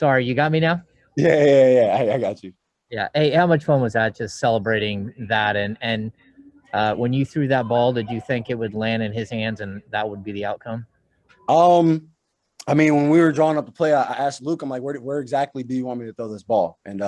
Sorry, you got me now? Yeah. I got you. Yeah. Hey, how much fun was that just celebrating that? And when you threw that ball, did you think it would land in his hands and that would be the outcome? Um, I mean, when we were drawing up the play, I asked Luke, I'm like, where exactly do you want me to throw this ball? And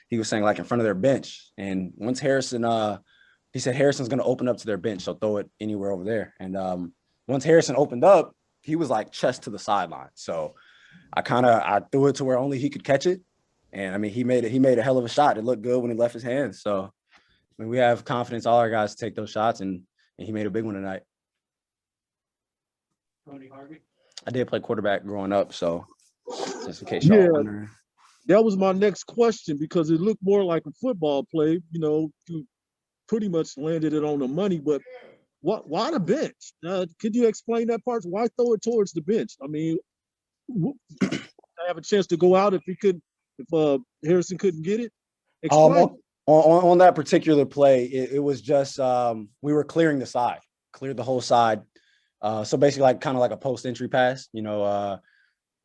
he was saying like in front of their bench. And once he said Harrison's going to open up to their bench, so throw it anywhere over there. And once Harrison opened up, he was like chest to the sideline. So I threw it to where only he could catch it. And I mean, he made a hell of a shot. It looked good when he left his hands. So I mean, we have confidence, all our guys, to take those shots, and he made a big one tonight. Tony Harvey. I did play quarterback growing up, so just in case y'all Yeah, wondering. that was my next question because it looked more like a football play. You know, you pretty much landed it on the money, but why the bench? Could you explain that part? Why throw it towards the bench? I mean, I have a chance to go out if Harrison couldn't get it. Explain. On that particular play, it was just we were clearing the side, cleared the whole side. So basically, like kind of like a post entry pass, or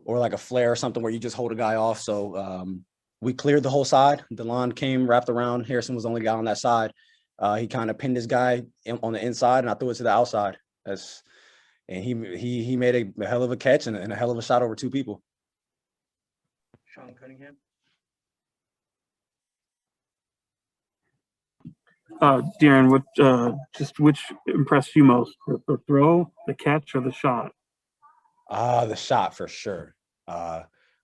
like a flare or something where you just hold a guy off. So we cleared the whole side. The line came wrapped around. Harrison was the only guy on that side. He kind of pinned his guy on the inside, and I threw it to the outside. And he made a hell of a catch and a hell of a shot over two people. Sean Cunningham. Darren, which impressed you most, the throw, the catch, or the shot? The shot for sure. I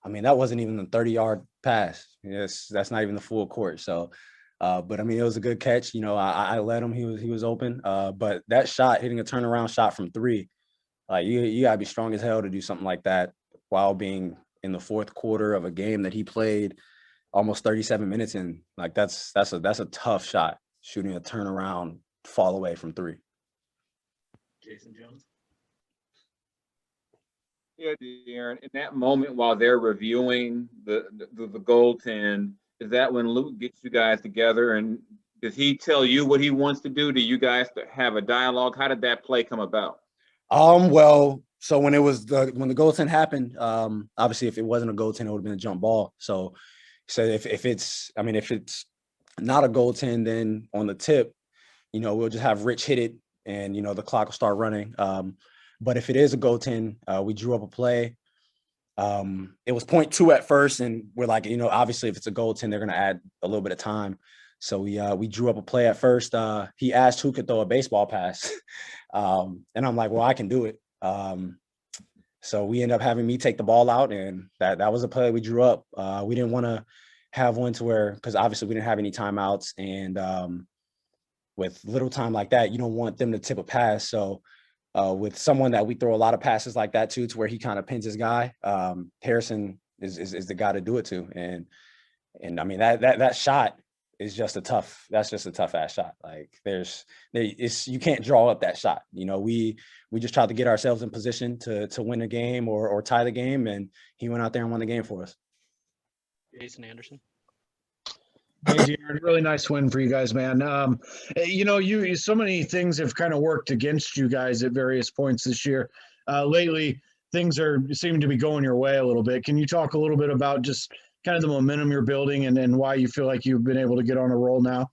mean, that wasn't even the 30-yard pass. Yes, that's not even the full court. So, but I mean, it was a good catch. I led him. He was open. But that shot, hitting a turnaround shot from three, like you gotta be strong as hell to do something like that while being in the fourth quarter of a game that he played almost 37 minutes in. Like that's a tough shot. Shooting a turnaround fall away from three. Jason Jones. Yeah, Darren, in that moment while they're reviewing the goaltend, is that when Luke gets you guys together and does he tell you what he wants to do? Do you guys have a dialogue? How did that play come about? Well, so when the goaltend happened, obviously if it wasn't a goaltend, it would have been a jump ball. So if it's not a goaltend, then on the tip, we'll just have Rich hit it and, the clock will start running. But if it is a goaltend, we drew up a play. It was 0.2 at first, and we're like, obviously if it's a goaltend, they're going to add a little bit of time. So we drew up a play at first. He asked who could throw a baseball pass. And I'm like, well, I can do it. So we ended up having me take the ball out, and that was a play we drew up. We didn't want to have one to where, because obviously we didn't have any timeouts, and with little time like that, you don't want them to tip a pass. So with someone that we throw a lot of passes like that to where he kind of pins his guy, Harrison is the guy to do it to. And I mean, that shot is just a tough ass shot. Like you can't draw up that shot. We just tried to get ourselves in position to win a game or tie the game, and he went out there and won the game for us. Jason Anderson. Hey, Darren, really nice win for you guys, man. You so many things have kind of worked against you guys at various points this year. Lately, things seem to be going your way a little bit. Can you talk a little bit about just kind of the momentum you're building and why you feel like you've been able to get on a roll now?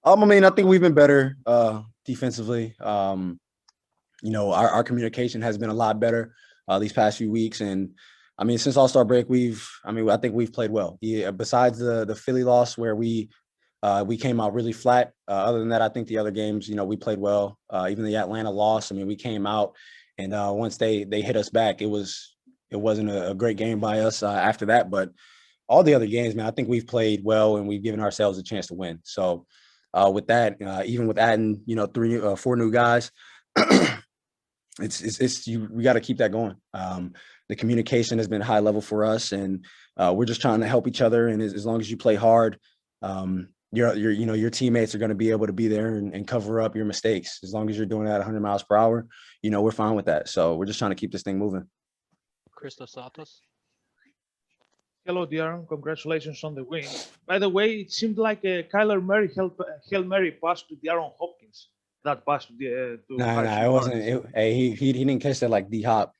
I mean, I think we've been better defensively. Our communication has been a lot better these past few weeks, and I mean, since All-Star break, I think we've played well. Yeah, besides the Philly loss where we came out really flat. Other than that, I think the other games, we played well. Even the Atlanta loss, I mean, we came out, and once they hit us back, it wasn't a great game by us after that. But all the other games, man, I think we've played well and we've given ourselves a chance to win. So with that, even with adding, 4 new guys, we got to keep that going. The communication has been high level for us, and we're just trying to help each other. And as long as you play hard, your teammates are going to be able to be there and cover up your mistakes. As long as you're doing that 100 miles per hour, we're fine with that. So we're just trying to keep this thing moving. Christos Santos. Hello, Darren. Congratulations on the win. By the way, it seemed like Kyler Murray Hail Mary pass to DeAaron Hopkins. That pass to Nah, it wasn't. He didn't catch that like D-Hop.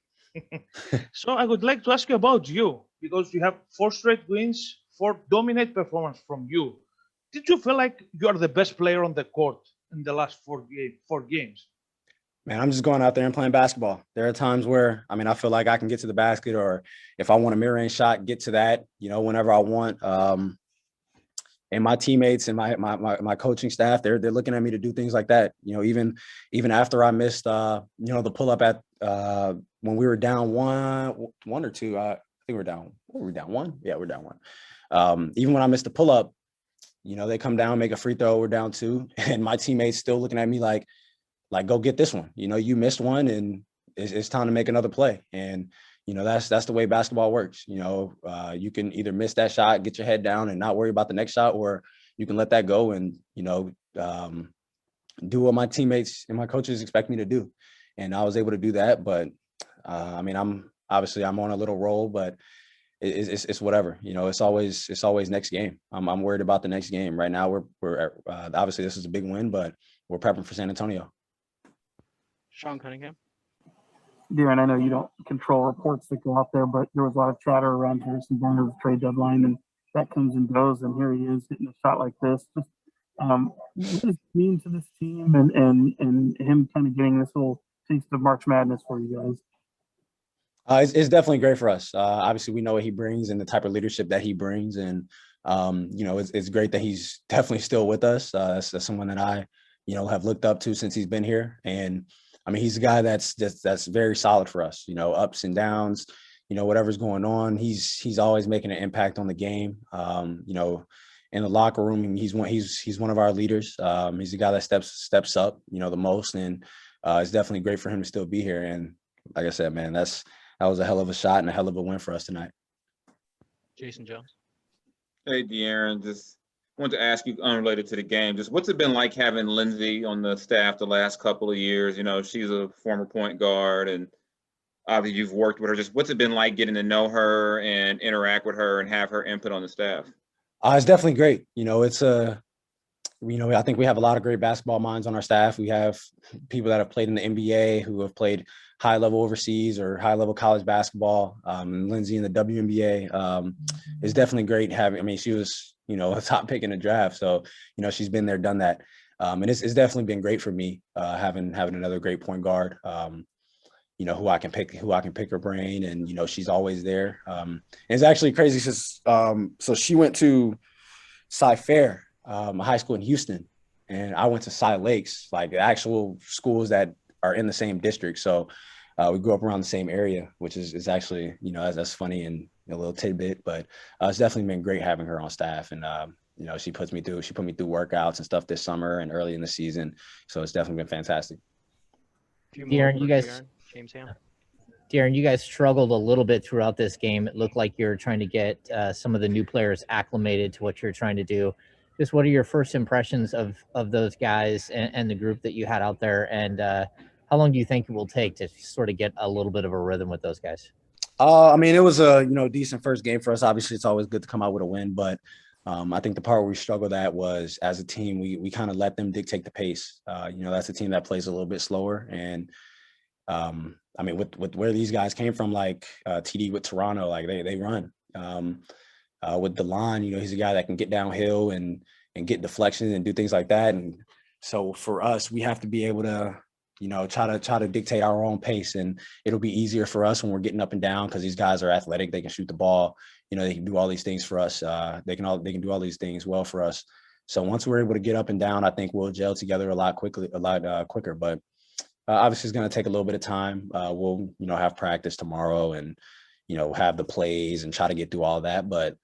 So I would like to ask you about you. because you have 4 straight wins, 4 dominant performance from you. Did you feel like you are the best player on the court in the last 4 games? Man, I'm just going out there and playing basketball. There are times where, I mean, I feel like I can get to the basket, or if I want a mid-range shot, get to that, you know, whenever I want. And my teammates and my coaching staff, they're looking at me to do things like that. You know, even after I missed, you know, the pull-up at when we were down one or two. I think we're down. Were we down one? Yeah, we're down one. Even when I missed the pull-up, you know, they come down, make a free throw, we're down 2, and my teammates still looking at me like, go get this one. You know, you missed one, and it's time to make another play. And, you know, that's the way basketball works. You know, you can either miss that shot, get your head down and not worry about the next shot, or you can let that go and, you know, do what my teammates and my coaches expect me to do. And I was able to do that. But, I mean, I'm on a little roll, but it's whatever. You know, it's always next game. I'm worried about the next game. Right now, we're obviously this is a big win, but we're prepping for San Antonio. Sean Cunningham. Darren, I know you don't control reports that go out there, but there was a lot of chatter around Harrison Barnes' trade deadline, and that comes and goes, and here he is hitting a shot like this. Just what does it mean to this team, and him kind of getting this little taste of March Madness for you guys? It's definitely great for us. Obviously, we know what he brings and the type of leadership that he brings, and you know, it's great that he's definitely still with us. That's someone that I, you know, have looked up to since he's been here, and I mean, he's a guy that's very solid for us. You know, ups and downs, you know, whatever's going on, he's always making an impact on the game. You know, in the locker room, he's one of our leaders. He's a guy that steps up, you know, the most, and it's definitely great for him to still be here. And like I said, man, that was a hell of a shot and a hell of a win for us tonight. Jason Jones. Hey, De'Aaron, just wanted to ask you, unrelated to the game, just what's it been like having Lindsay on the staff the last couple of years? You know, she's a former point guard, and obviously you've worked with her. Just what's it been like getting to know her and interact with her and have her input on the staff? It's definitely great. You know, you know, I think we have a lot of great basketball minds on our staff. We have people that have played in the NBA, who have played high level overseas or high level college basketball. Lindsay in the WNBA is definitely great having. I mean, she was, you know, a top pick in the draft, so you know she's been there, done that, and it's definitely been great for me having another great point guard. You know, who I can pick her brain, and you know she's always there. And it's actually crazy since so she went to Cy Fair, a high school in Houston, and I went to Cy Lakes, like the actual schools that are in the same district. So we grew up around the same area, which is actually, you know, that's funny and a little tidbit, but it's definitely been great having her on staff. And you know, she put me through workouts and stuff this summer and early in the season, so it's definitely been fantastic. Darren, you guys struggled a little bit throughout this game. It looked like you're trying to get some of the new players acclimated to what you're trying to do. Just what are your first impressions of those guys and the group that you had out there, and how long do you think it will take to sort of get a little bit of a rhythm with those guys? I mean, it was a, you know, decent first game for us. Obviously, it's always good to come out with a win, but I think the part where we struggled at was, as a team, we kind of let them dictate the pace. You know, that's a team that plays a little bit slower, and I mean, with where these guys came from, like TD with Toronto, like they run. With DeLon, you know, he's a guy that can get downhill and get deflections and do things like that. And so for us, we have to be able to, you know, try to dictate our own pace, and it'll be easier for us when we're getting up and down because these guys are athletic. They can shoot the ball. You know, they can do all these things for us. They can do all these things well for us. So once we're able to get up and down, I think we'll gel together a lot quicker. But obviously, it's going to take a little bit of time. We'll, you know, have practice tomorrow and, you know, have the plays and try to get through all that. But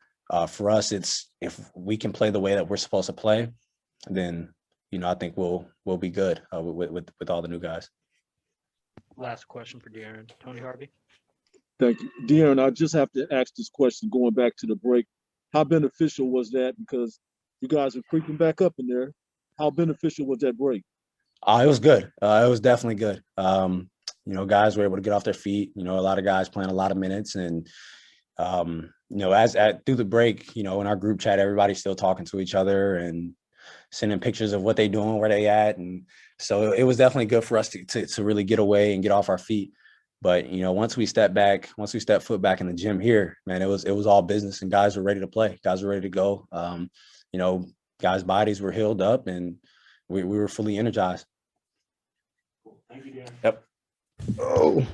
for us, it's, if we can play the way that we're supposed to play, then, you know, I think we'll be good with all the new guys. Last question for Darren. Tony Harvey. Thank you. Darren, I just have to ask this question going back to the break. How beneficial was that? Because you guys are creeping back up in there. How beneficial was that break? It was good. It was definitely good. You know, guys were able to get off their feet. You know, a lot of guys playing a lot of minutes, and you know, through the break, you know, in our group chat, everybody's still talking to each other and sending pictures of what they doing, where they at, and so it was definitely good for us to really get away and get off our feet. But once we stepped foot back in the gym here, man, it was all business, and guys were ready to play. Guys were ready to go. Guys' bodies were healed up, and we were fully energized. Thank you, Dan. Yep. Oh.